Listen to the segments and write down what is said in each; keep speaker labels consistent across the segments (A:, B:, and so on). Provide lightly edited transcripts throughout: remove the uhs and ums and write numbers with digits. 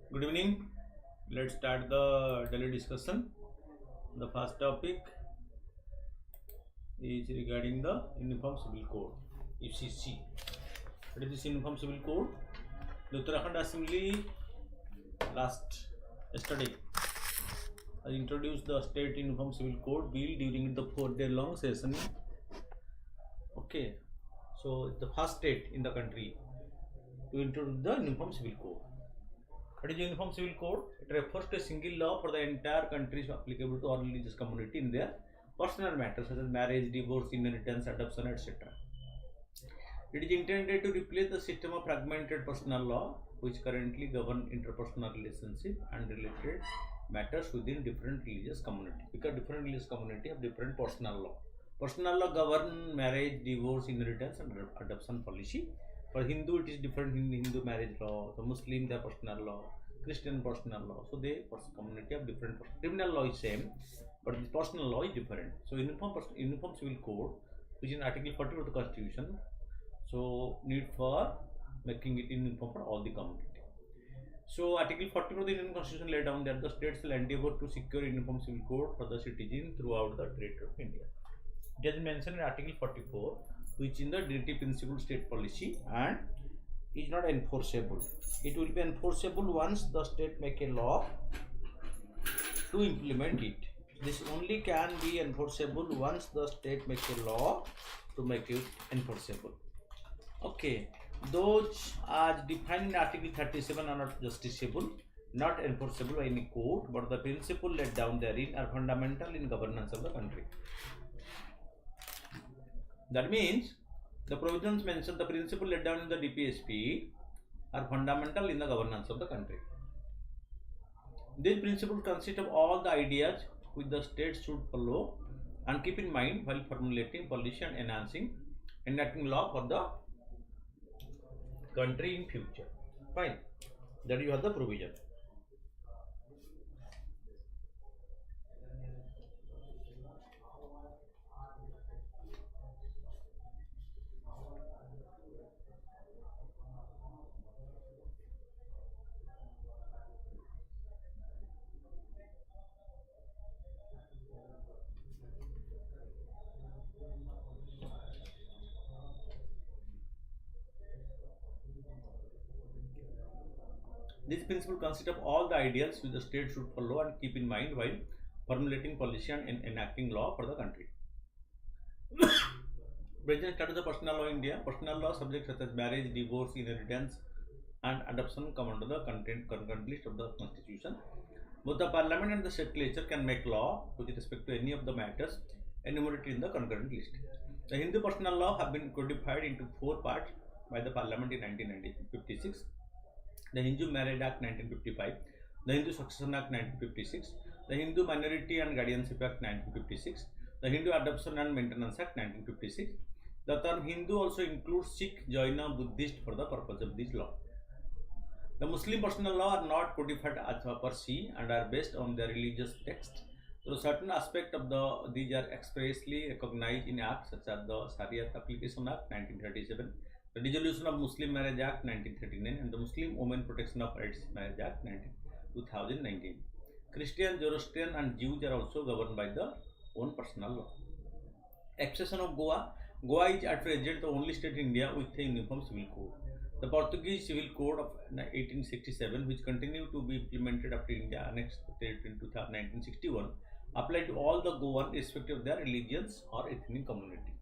A: Good evening. Let's start the daily discussion. The first topic is regarding the Uniform Civil Code (UCC). What is this Uniform Civil Code? The Uttarakhand Assembly yesterday introduced the State Uniform Civil Code bill during the 4-day long session. Okay, so the first state in the country to introduce the Uniform Civil Code. What is the Uniform Civil Code? It refers to a single law for the entire country applicable to all religious community in their personal matters such as marriage, divorce, inheritance, adoption, etc. It is intended to replace the system of fragmented personal law which currently govern interpersonal relationship and related matters within different religious community, because different religious community have different personal law. Personal law govern marriage, divorce, inheritance and adoption policy. For Hindu it is different in Hindu marriage law, the Muslim their personal law, Christian personal law. So they community have different. Criminal law is same, but the personal law is different. So Uniform Civil Code, which is in Article 40 of the Constitution, so need for making it uniform for all the community. So Article 40 of the Indian Constitution laid down that the states will endeavor to secure uniform civil code for the citizen throughout the territory of India. It has mentioned in Article 44, which in the directive principle state policy and is not enforceable. It will be enforceable once the state make a law to implement it. This only can be enforceable once the state make a law to make it enforceable. Okay, those as defined in Article 37 are not justiciable, not enforceable by any court, but the principle laid down therein are fundamental in governance of the country. That means the provisions mentioned, the principle laid down in the DPSP are fundamental in the governance of the country. These principles consist of all the ideas which the states should follow and keep in mind while formulating policy and enacting law for the country in future. Fine. That you have the provision. This principle consists of all the ideals which the state should follow and keep in mind while formulating policy and enacting law for the country. Present status of personal law in India. Personal law subjects such as marriage, divorce, inheritance, and adoption come under the concurrent list of the constitution. Both the parliament and the legislature can make law with respect to any of the matters enumerated in the concurrent list. The Hindu personal law have been codified into 4 parts by the parliament in 1956. The Hindu Marriage Act 1955, the Hindu Succession Act 1956, the Hindu Minority and Guardianship Act 1956, the Hindu Adoption and Maintenance Act 1956. The term Hindu also includes Sikh, Jaina, Buddhist for the purpose of this law. The Muslim personal law are not codified as per se and are based on their religious text. So certain aspects of these are expressly recognized in acts such as the Sharia Application Act 1937, the Dissolution of Muslim Marriage Act 1939, and the Muslim Women Protection of Rights Marriage Act 2019. Christian, Zoroastrian and Jews are also governed by the own personal law. Accession of Goa. Goa is at present the only state in India with a uniform civil code. The Portuguese Civil Code of 1867, which continued to be implemented after India annexed it in 1961, applied to all the Goan irrespective of their religions or ethnic community.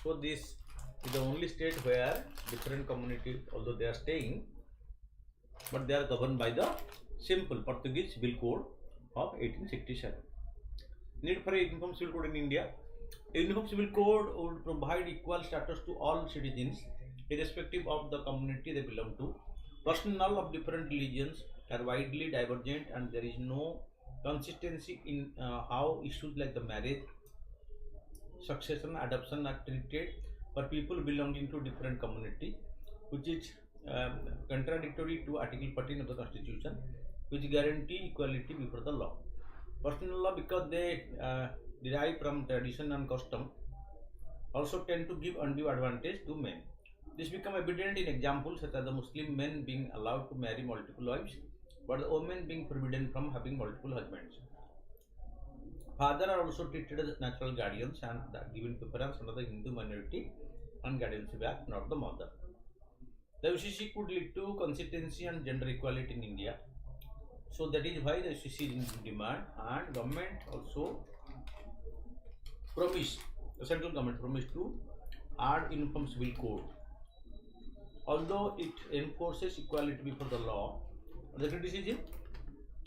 A: So this is the only state where different community, although they are staying, but they are governed by the simple Portuguese Civil Code of 1867. Need for a uniform civil code in India. A uniform civil code would provide equal status to all citizens, irrespective of the community they belong to. Personnel of different religions are widely divergent, and there is no consistency in how issues like the marriage, succession, adoption are treated for people belonging to different community, which is contradictory to Article 14 of the Constitution, which guarantee equality before the law. Personal law, because they derive from tradition and custom, also tend to give undue advantage to men. This becomes evident in examples such as the Muslim men being allowed to marry multiple wives, but the women being forbidden from having multiple husbands. Fathers are also treated as natural guardians and given preference under the Hindu Minority and Guardianship Act, not the mother. The UCC could lead to consistency and gender equality in India. So that is why the UCC is in demand, and government also promised, the central government promised to add uniform civil code. Although it enforces equality before the law, the criticism,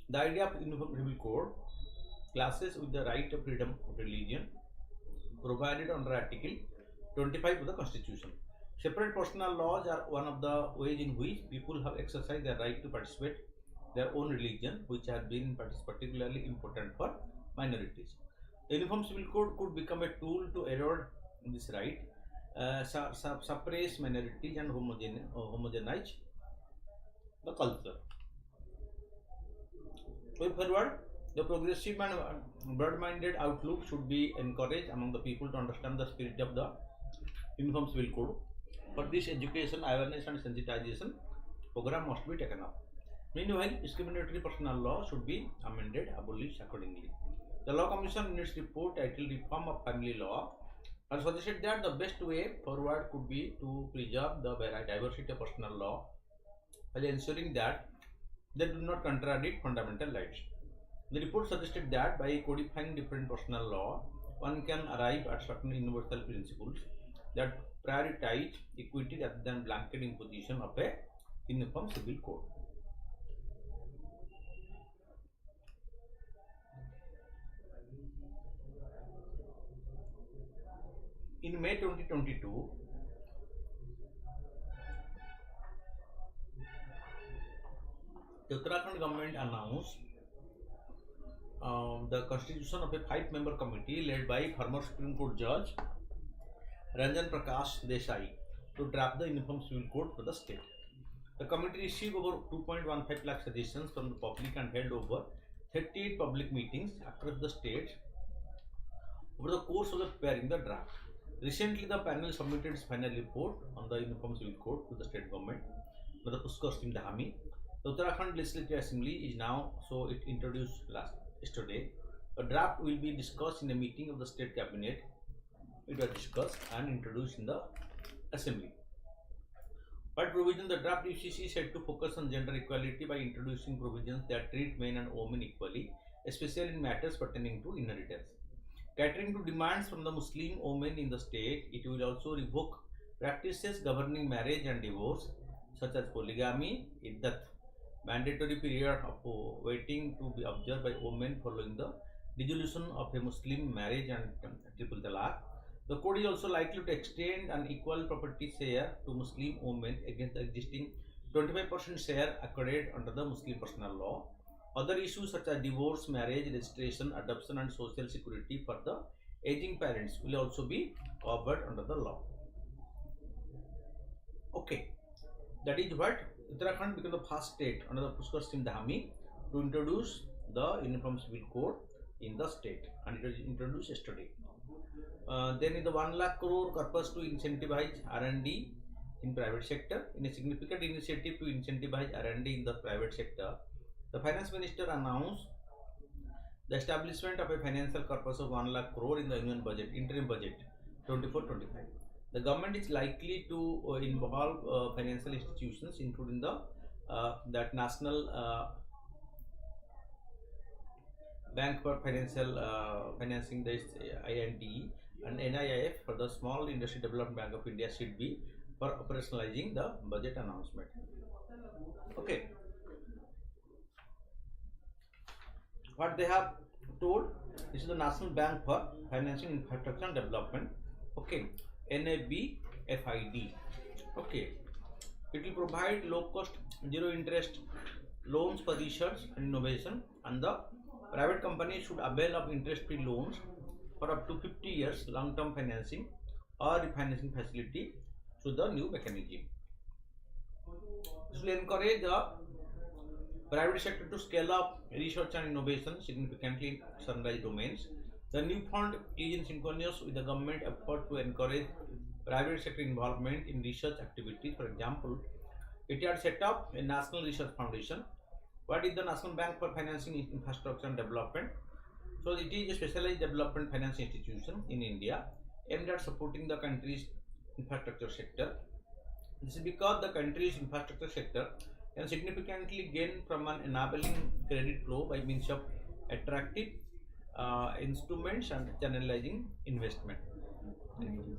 A: the idea of uniform civil code clashes with the right of freedom of religion provided under Article 25 of the Constitution. Separate personal laws are one of the ways in which people have exercised their right to participate their own religion, which has been particularly important for minorities. The uniform civil code could become a tool to erode this right, suppress minorities and homogenize the culture. Going forward, the progressive and broad-minded outlook should be encouraged among the people to understand the spirit of the uniform civil code. For this, education, awareness and sensitization program must be taken up. Meanwhile, discriminatory personal law should be amended, abolished accordingly. The Law Commission in its report titled Reform of Family Law has suggested that the best way forward could be to preserve the diversity of personal law while ensuring that they do not contradict fundamental rights. The report suggested that by codifying different personal law, one can arrive at certain universal principles that prioritize equity rather than blanket imposition of a uniform civil code. In May 2022, the Uttarakhand government announced the constitution of a 5-member committee led by former Supreme Court Judge Ranjan Prakash Desai to draft the uniform civil code for the state. The committee received over 2.15 lakh suggestions from the public and held over 38 public meetings across the state over the course of preparing the draft. Recently, the panel submitted its final report on the uniform civil code to the state government, the Pushkar Singh Dhami. The Uttarakhand Legislative Assembly is now, so it introduced yesterday. The draft will be discussed in a meeting of the state cabinet. It was discussed and introduced in the assembly. But provision, the draft UCC is said to focus on gender equality by introducing provisions that treat men and women equally, especially in matters pertaining to inheritance. Catering to demands from the Muslim women in the state, it will also revoke practices governing marriage and divorce, such as polygamy, iddat, mandatory period of waiting to be observed by women following the dissolution of a Muslim marriage, and triple talaq. The code is also likely to extend an equal property share to Muslim women against the existing 25% share accorded under the Muslim personal law. Other issues such as divorce, marriage, registration, adoption, and social security for the aging parents will also be covered under the law. Okay, that is what Uttarakhand became the first state under the Pushkar Singh Dhami to introduce the Uniform Civil Code in the state, and it was introduced yesterday. Then in the 1 lakh crore corpus to incentivize R&D in private sector. In a significant initiative to incentivize R&D in the private sector, the finance minister announced the establishment of a financial corpus of 1 lakh crore in the union budget, interim budget 24-25. The government is likely to involve financial institutions, including the that National Bank for financing the IND and NIIF for the Small Industry Development Bank of India should be for operationalizing the budget announcement. Okay, what they have told, this is the National Bank for Financing Infrastructure and Development. Okay, NABFID. Okay, it will provide low cost, zero interest loans for research and innovation, and the private companies should avail of interest free loans for up to 50 years long term financing or refinancing facility through the new mechanism. This will encourage the private sector to scale up research and innovation significantly in sunrise domains. The new fund is in synchronous with the government effort to encourage private sector involvement in research activities. For example, it had set up a National Research Foundation. What is the National Bank for Financing Infrastructure and Development? So it is a specialized development finance institution in India aimed at supporting the country's infrastructure sector. This is because the country's infrastructure sector can significantly gain from an enabling credit flow by means of attractive instruments and channelizing investment. Thank you.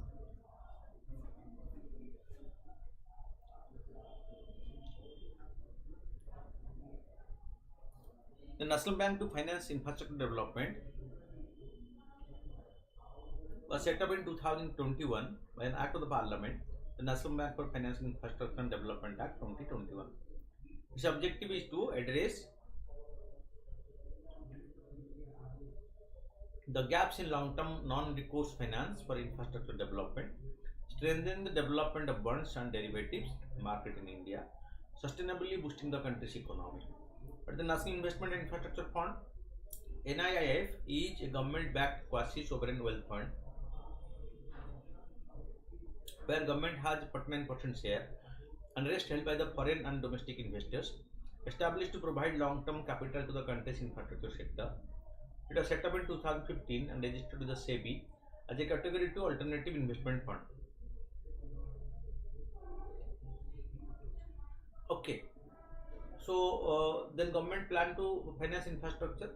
A: The National Bank to Finance Infrastructure Development was set up in 2021 by an Act of the Parliament, the National Bank for Financing Infrastructure and Development Act 2021. Its objective is to address the gaps in long-term non-recourse finance for infrastructure development, strengthen the development of bonds and derivatives market in India, sustainably boosting the country's economy. But the National Investment and Infrastructure Fund (NIIF) is a government-backed quasi-sovereign wealth fund where government has 49% share and rest held by the foreign and domestic investors, established to provide long-term capital to the country's infrastructure sector. It was set up in 2015 and registered with the SEBI as a Category 2 alternative investment fund. Okay, so then government plan to finance infrastructure.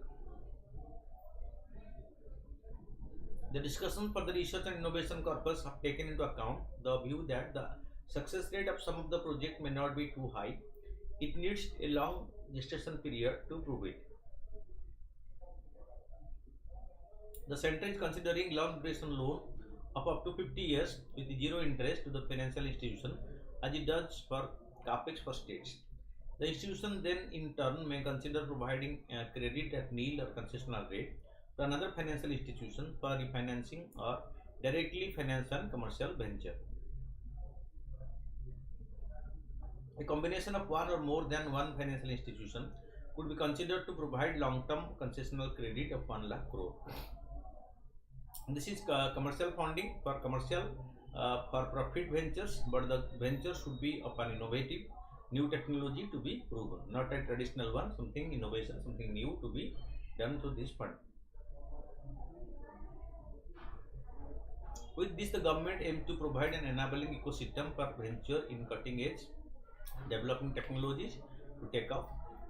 A: The discussion for the research and innovation corpus have taken into account the view that the success rate of some of the projects may not be too high. It needs a long gestation period to prove it. The center is considering long duration loan of up to 50 years with zero interest to the financial institution, as it does for capex for states. The institution then in turn may consider providing credit at nil or concessional rate to another financial institution for refinancing or directly finance and commercial venture. A combination of one or more than one financial institution could be considered to provide long-term concessional credit of 1 lakh crore. This is commercial funding for commercial for profit ventures, but the venture should be of an innovative new technology to be proven, not a traditional one, something innovation, something new to be done through this fund. With this, the government aims to provide an enabling ecosystem for venture in cutting edge developing technologies to take off.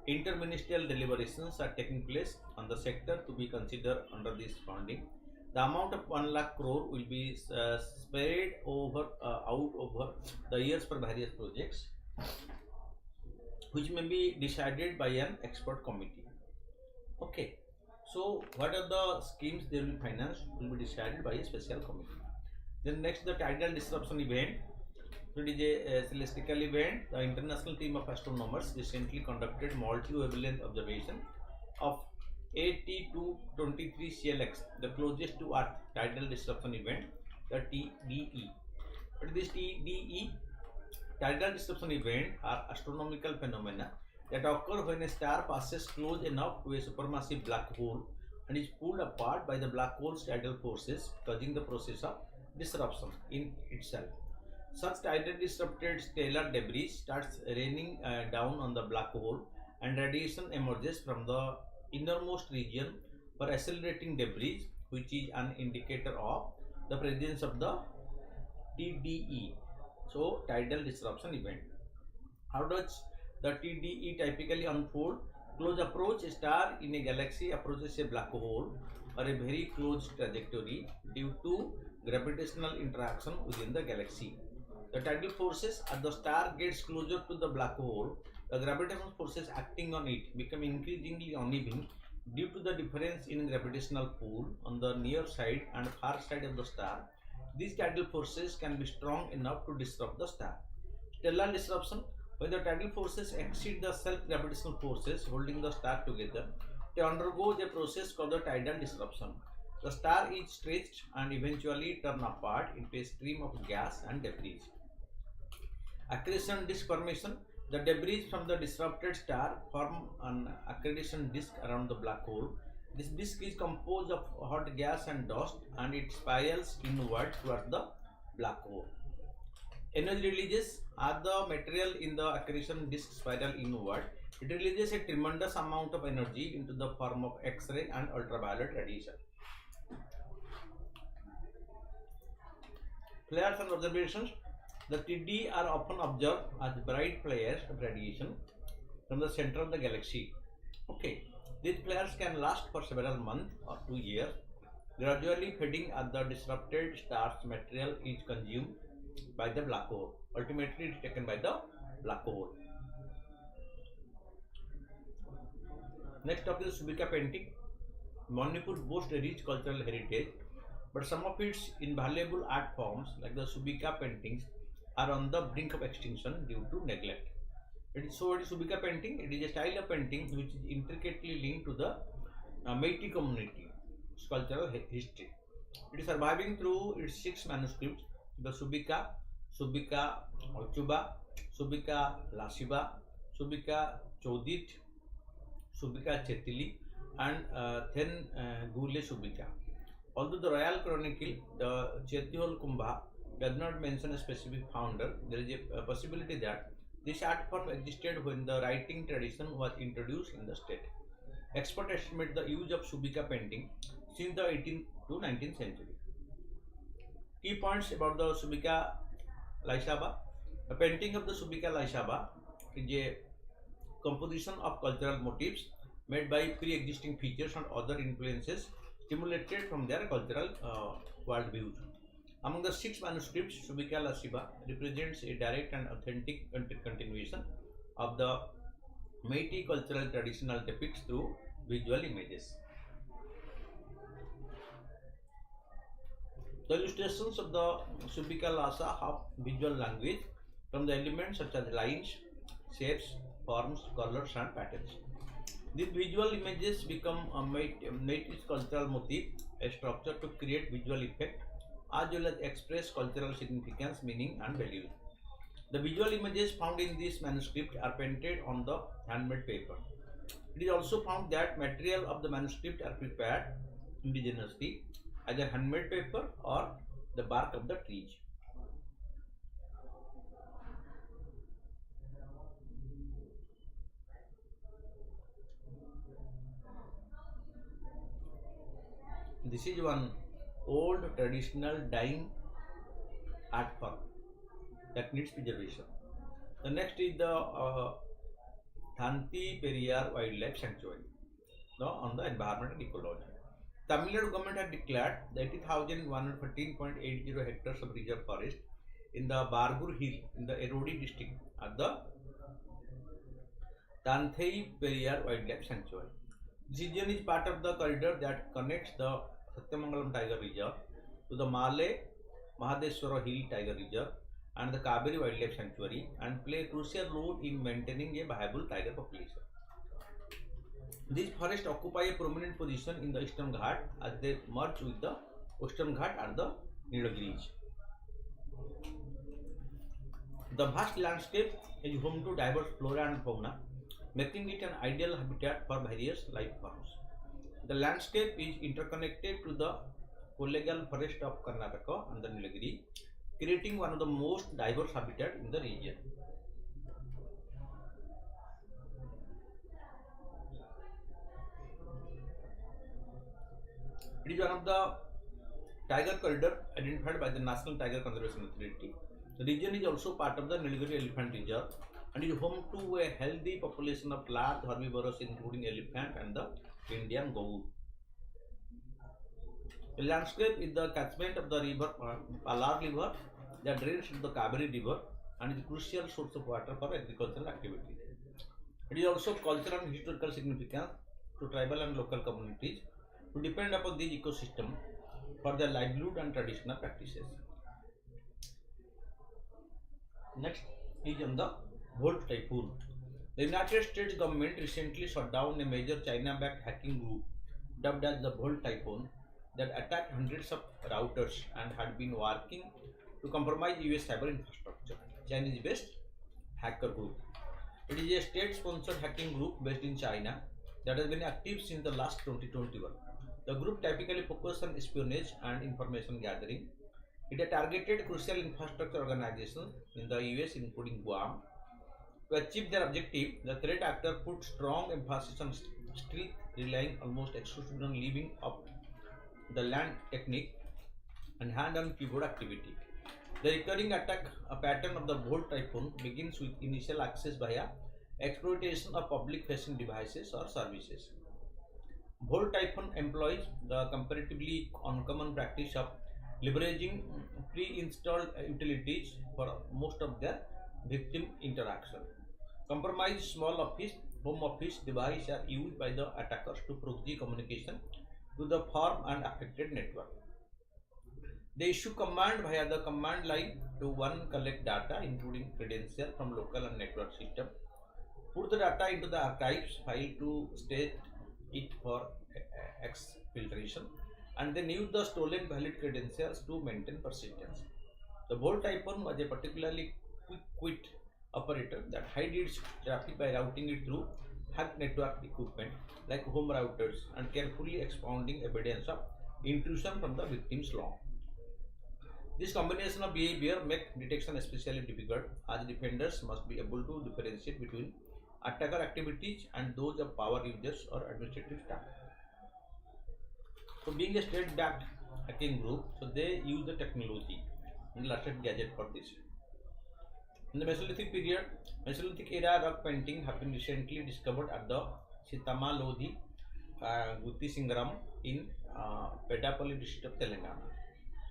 A: Interministerial deliberations are taking place on the sector to be considered under this funding. The amount of 1 lakh crore will be spread over out over the years for various projects. which may be decided by an expert committee. Okay, so what are the schemes they will be financed will be decided by a special committee. Then next, the tidal disruption event. So it is a celestial event. The international team of astronomers recently conducted multi-wavelength observation of AT223 CLX, the closest to Earth tidal disruption event, the TDE. But this TDE, tidal disruption event, are astronomical phenomena that occur when a star passes close enough to a supermassive black hole and is pulled apart by the black hole's tidal forces, causing the process of disruption in itself. Such tidal disrupted stellar debris starts raining down on the black hole, and radiation emerges from the innermost region for accelerating debris, which is an indicator of the presence of the TDE, so tidal disruption event. How does the TDE typically unfold? Close approach, a star in a galaxy approaches a black hole or a very close trajectory due to gravitational interaction within the galaxy. The tidal forces as the star gets closer to the black hole, the gravitational forces acting on it become increasingly uneven due to the difference in gravitational pull on the near side and far side of the star. These tidal forces can be strong enough to disrupt the star. Stellar disruption: when the tidal forces exceed the self-gravitational forces holding the star together, they undergo the process called the tidal disruption. The star is stretched and eventually turned apart into a stream of gas and debris. Accretion disk formation: the debris from the disrupted star form an accretion disk around the black hole. This disk is composed of hot gas and dust, and it spirals inward towards the black hole. Energy releases: as the material in the accretion disk spiral inward, it releases a tremendous amount of energy into the form of X-ray and ultraviolet radiation. Flares and observations: the TD are often observed as bright flares of radiation from the center of the galaxy. Okay, these flares can last for several months or 2 years, gradually fading as the disrupted star's material is consumed by the black hole. Ultimately, it is taken by the black hole. Next topic is Subika painting. Manipur boasts a rich cultural heritage, but some of its invaluable art forms, like the Subika paintings, are on the brink of extinction due to neglect. It is Subika painting. It is a style of painting which is intricately linked to the Meitei community cultural history. It is surviving through its 6 manuscripts: the Subika, Subika Alchuba, Subika Lasiba, Subika Chodit, Subika Chetili, and then Gule Subika. Although the Royal Chronicle, the Chetihol Kumbha, does not mention a specific founder, there is a possibility that this art form existed when the writing tradition was introduced in the state. Experts estimate the use of Subika painting since the 18th to 19th century. Key points about the Subika Laisaba. The painting of the Subika Laisaba is a composition of cultural motifs made by pre-existing features and other influences stimulated from their cultural worldviews. Among the 6 manuscripts, Subika Lasiba represents a direct and authentic continuation of the Meitei cultural traditional depicts through visual images. The illustrations of the Subika Lasa have visual language from the elements such as lines, shapes, forms, colors, and patterns. These visual images become a Meitei's cultural motif, a structure to create visual effect as well as express cultural significance, meaning, and values. The visual images found in this manuscript are painted on the handmade paper. It is also found that material of the manuscript are prepared indigenously, either handmade paper or the bark of the trees. This is one old traditional dying art form that needs preservation. The next is the Thanti Periyar Wildlife Sanctuary on the environment and ecology. Tamil Nadu government had declared 80,113.80 hectares of reserve forest in the Bargur Hill in the Erodi district as the Danthei Periyar Wildlife Sanctuary. This region is part of the corridor that connects the Satyamangalam Tiger Reserve to the Male Mahadeshwara Hill Tiger Reserve and the Kaveri Wildlife Sanctuary and play a crucial role in maintaining a viable tiger population. These forests occupy a prominent position in the Eastern Ghat as they merge with the Western Ghat and the Nilgiris. The vast landscape is home to diverse flora and fauna, making it an ideal habitat for various life forms. The landscape is interconnected to the collegial forest of Karnataka and the Nilgiri, creating one of the most diverse habitats in the region. It is one of the tiger corridor identified by the National Tiger Conservation Authority. The region is also part of the Nilgiri Elephant Reserve and is home to a healthy population of large herbivores including elephant and the Indian goat. The landscape is the catchment of the river Palar River that drains into the Kaveri River and is a crucial source of water for agricultural activity. It is also cultural and historical significance to tribal and local communities who depend upon this ecosystem for their livelihood and traditional practices. Next is on the Volt Typhoon. The United States government recently shut down a major China-backed hacking group dubbed as the Volt Typhoon that attacked hundreds of routers and had been working to compromise US cyber infrastructure. Chinese-based hacker group. It is a state-sponsored hacking group based in China that has been active since the last 2021. The group typically focuses on espionage and information gathering. It has targeted crucial infrastructure organizations in the US, including Guam. To achieve their objective, the threat actor put strong emphasis on stealth, relying almost exclusively on leaving up the land technique and hand-on keyboard activity. The recurring attack pattern of the Volt Typhoon begins with initial access via exploitation of public-facing devices or services. Volt Typhoon employs the comparatively uncommon practice of leveraging pre-installed utilities for most of their victim interaction. Compromised small office, home office devices are used by the attackers to proxy communication to the farm and affected network. They issue command via the command line to one collect data including credentials from local and network system, put the data into the archives file to state it for exfiltration, and then use the stolen valid credentials to maintain persistence. The Volt Typhoon was a particularly quick operator that hid its traffic by routing it through hacked network equipment like home routers and carefully expounding evidence of intrusion from the victim's log. This combination of behavior makes detection especially difficult as defenders must be able to differentiate between attacker activities and those of power users or administrative staff. So being a state-backed hacking group, so they use the technology and latest gadget for this. In the Mesolithic period, Mesolithic era rock painting have been recently discovered at the Sitama Lodhi Gutti Singaram in Pedapalli district of Telangana.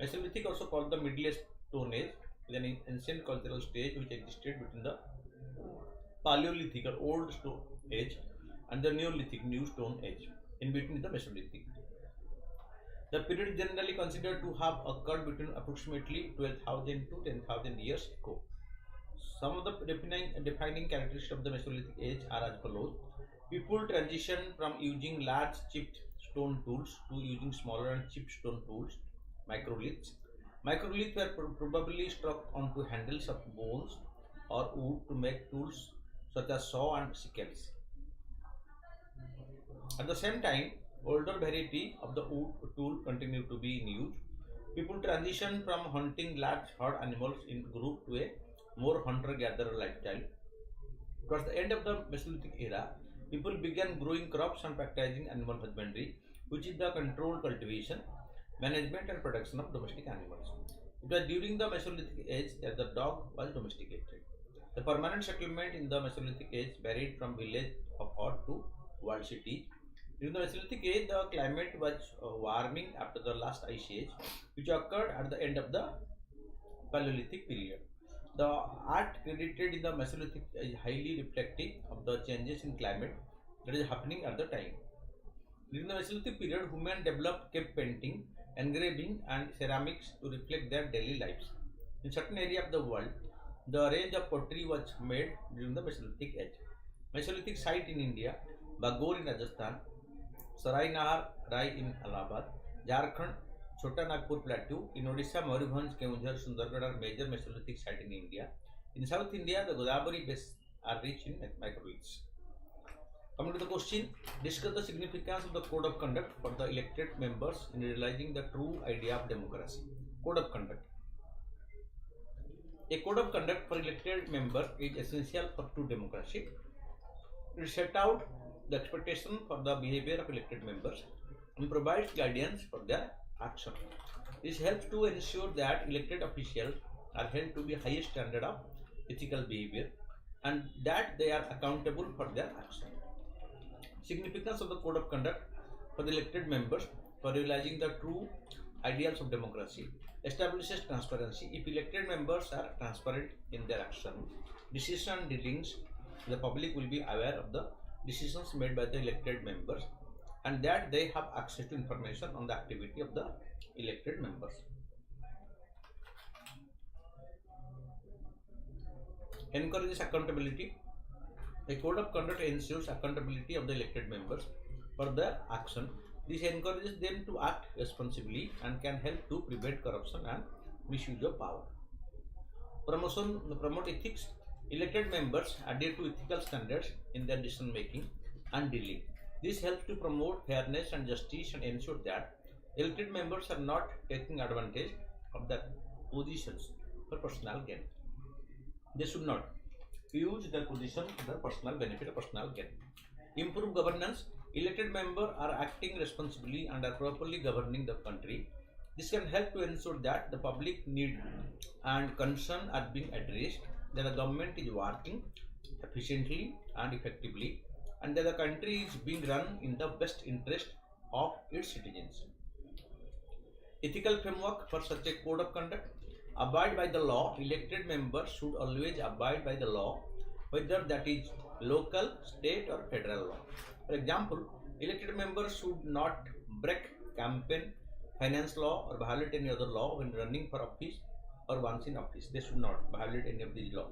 A: Mesolithic, also called the Middle Age Stone Age, is an ancient cultural stage which existed between the Paleolithic or Old Stone Age and the Neolithic New Stone Age. In between the Mesolithic. The period is generally considered to have occurred between approximately 12,000 to 10,000 years ago. Some of the defining characteristics of the Mesolithic age are as follows. People transitioned from using large chipped stone tools to using smaller and chipped stone tools, microliths. Microliths were probably struck onto handles of bones or wood to make tools such as saw and sickles. At the same time, older variety of the wood tool continued to be in use. People transitioned from hunting large herd animals in group to a more hunter-gatherer lifestyle. Towards the end of the Mesolithic era, people began growing crops and practicing animal husbandry, which is the controlled cultivation, management and production of domestic animals. It was during the Mesolithic age that the dog was domesticated. The permanent settlement in the Mesolithic age varied from village of hut to walled cities. During the Mesolithic age, the climate was warming after the last ice age, which occurred at the end of the Paleolithic period. The art credited in the Mesolithic is highly reflective of the changes in climate that is happening at the time. During the Mesolithic period, women developed cave painting, engraving, and ceramics to reflect their daily lives. In certain areas of the world, the range of pottery was made during the Mesolithic age. Mesolithic site in India, Bagor in Rajasthan, Sarai Nahar Rai in Allahabad, Jharkhand, Chota Nagpur Plateau, in Odisha, Mayurbhanj, Keonjhar, Sundargarh are major Mesolithic sites in India. In South India, the Godavari basins are rich in microliths. Coming to the question, discuss the significance of the code of conduct for the elected members in realizing the true idea of democracy. Code of conduct. A code of conduct for elected member is essential for true democracy. It set out the expectation for the behavior of elected members and provides guidance for their action. This helps to ensure that elected officials are held to the highest standard of ethical behavior and that they are accountable for their action. Significance of the code of conduct for the elected members for realizing the true ideals of democracy establishes transparency. If elected members are transparent in their action, decision dealings, the public will be aware of the decisions made by the elected members and that they have access to information on the activity of the elected members. Encourages accountability. A code of conduct ensures accountability of the elected members for their action. This encourages them to act responsibly and can help to prevent corruption and misuse of power. Promote ethics. Elected members adhere to ethical standards in their decision making and dealing. This helps to promote fairness and justice and ensure that elected members are not taking advantage of their positions for personal gain. They should not use their position for their personal benefit or personal gain. Improve governance. Elected members are acting responsibly and are properly governing the country. This can help to ensure that the public need and concern are being addressed, that the government is working efficiently and effectively, and that the country is being run in the best interest of its citizens. Ethical framework for such a code of conduct. Abide by the law. Elected members should always abide by the law, whether that is local, state or federal law. For example, elected members should not break campaign finance law or violate any other law when running for office or once in office. They should not violate any of these laws.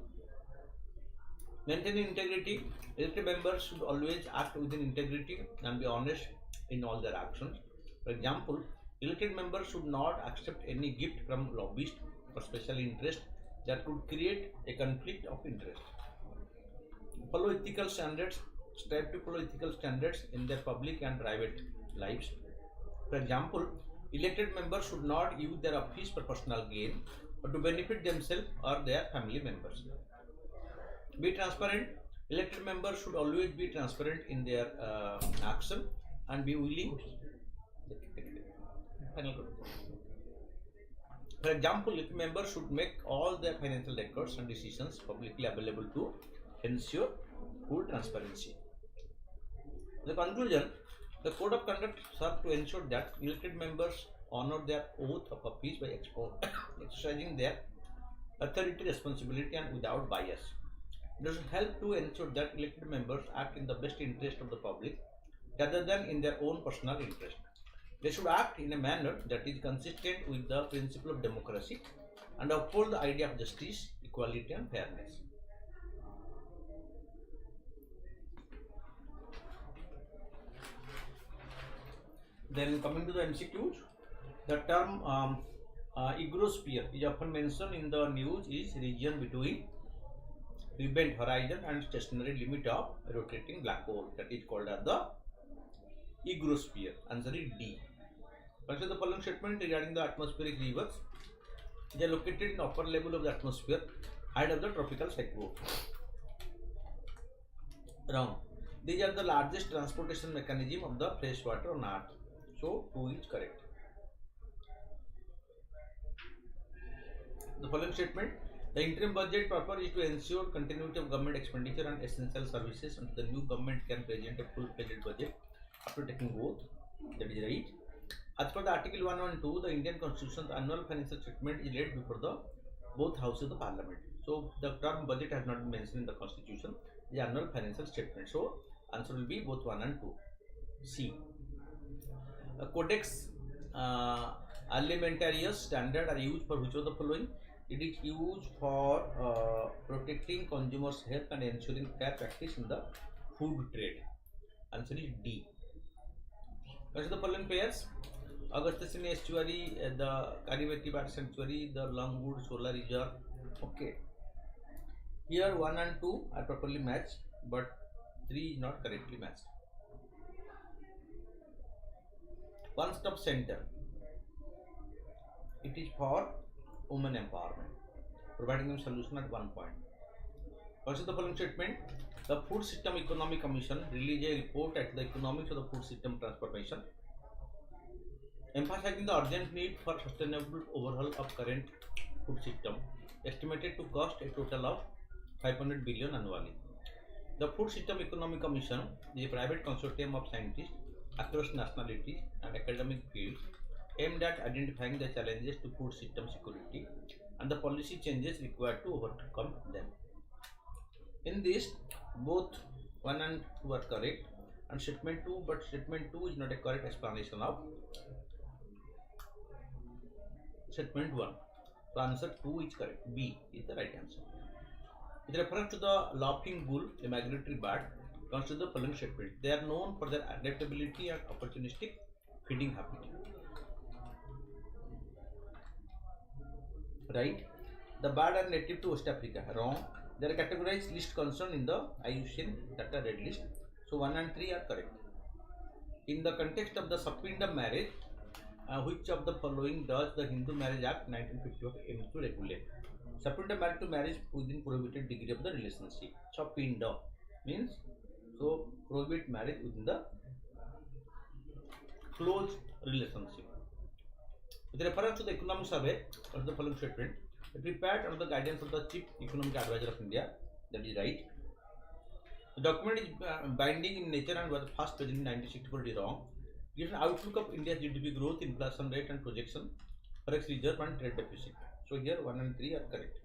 A: Maintaining integrity. Elected members should always act within integrity and be honest in all their actions. For example, elected members should not accept any gift from lobbyists or special interest that could create a conflict of interest. Follow ethical standards. Strive to follow ethical standards in their public and private lives. For example, elected members should not use their office for personal gain or to benefit themselves or their family members. Be transparent. Elected members should always be transparent in their action and be willing. For example, elected members should make all their financial records and decisions publicly available to ensure full transparency. The conclusion, the code of conduct serves to ensure that elected members honor their oath of office by exercising their authority, responsibility and without bias. It does help to ensure that elected members act in the best interest of the public rather than in their own personal interest. They should act in a manner that is consistent with the principle of democracy and uphold the idea of justice, equality and fairness. Then coming to the MCQs, the term hygrosphere is often mentioned in the news is region between event horizon and stationary limit of rotating black hole, that is called as the hygrosphere. Answer is D. Consider the following statement regarding the atmospheric rivers. They are located in upper level of the atmosphere, height of the tropical cyclone. Wrong. These are the largest transportation mechanism of the fresh water on earth. So 2 is correct. The following statement, the interim budget purpose is to ensure continuity of government expenditure and essential services until the new government can present a full-fledged budget after taking oath. That is right. As per the Article 112, the Indian Constitution, the annual financial statement is laid before the both houses of the Parliament. So the term budget has not been mentioned in the constitution. The annual financial statement. So answer will be both 1 and 2. C. A codex alimentarius standard are used for which of the following? It is used for protecting consumers' health and ensuring fair practice in the food trade. Answer is D. Consider the following pairs: Augustusine estuary, the Karivati Bat sanctuary, the Longwood solar reserve. Okay. Here 1 and 2 are properly matched, but 3 is not correctly matched. One stop center. It is for women empowerment, providing them solution at one point. Consider the following statement. The Food System Economic Commission released a report at the economics of the food system transformation, emphasizing the urgent need for sustainable overhaul of current food system, estimated to cost a total of 500 billion annually. The Food System Economic Commission is a private consortium of scientists across nationalities and academic fields aimed at identifying the challenges to food system security and the policy changes required to overcome them. In this, both 1 and 2 are correct, and statement 2, but statement 2 is not a correct explanation of statement 1. So answer 2 is correct. B is the right answer. With reference to the laughing bull, a migratory bird, consider the following statement. They are known for their adaptability and opportunistic feeding habit. Right? The bird are native to West Africa. Wrong. They are categorized least concern in the IUCN data red list. So 1 and 3 are correct. In the context of the Sapinda marriage, which of the following does the Hindu Marriage Act 1955 aims to regulate? Sapinda married to marriage within prohibited degree of the relationship. Sapinda means so prohibit marriage within the close relationship. With reference to the economic survey, what is the following statement? Prepared under the guidance of the Chief Economic Advisor of India. That is right. The document is binding in nature and was first presented in 1964. It is wrong. Gives an outlook of India's GDP growth, inflation rate and projection, forex reserve and trade deficit. So here 1 and 3 are correct.